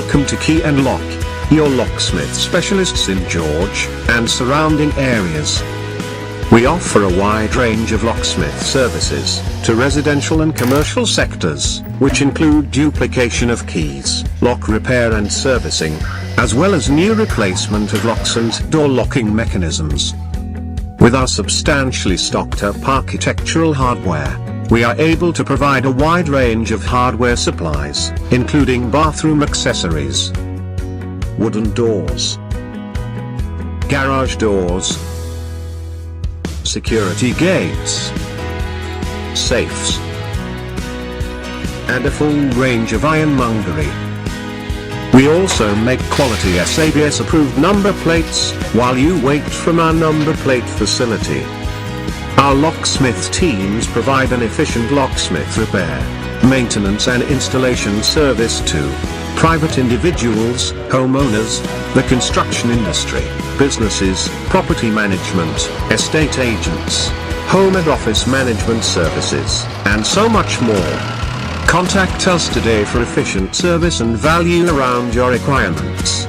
Welcome to Key and Lock, your locksmith specialists in George and surrounding areas. We offer a wide range of locksmith services to residential and commercial sectors, which include duplication of keys, lock repair and servicing, as well as new replacement of locks and door locking mechanisms. With our substantially stocked up architectural hardware, we are able to provide a wide range of hardware supplies, including bathroom accessories, wooden doors, garage doors, security gates, safes, and a full range of ironmongery. We also make quality SABS approved number plates, while you wait from our number plate facility. Our locksmith teams provide an efficient locksmith repair, maintenance and installation service to private individuals, homeowners, the construction industry, businesses, property management, estate agents, home and office management services, and so much more. Contact us today for efficient service and value around your requirements.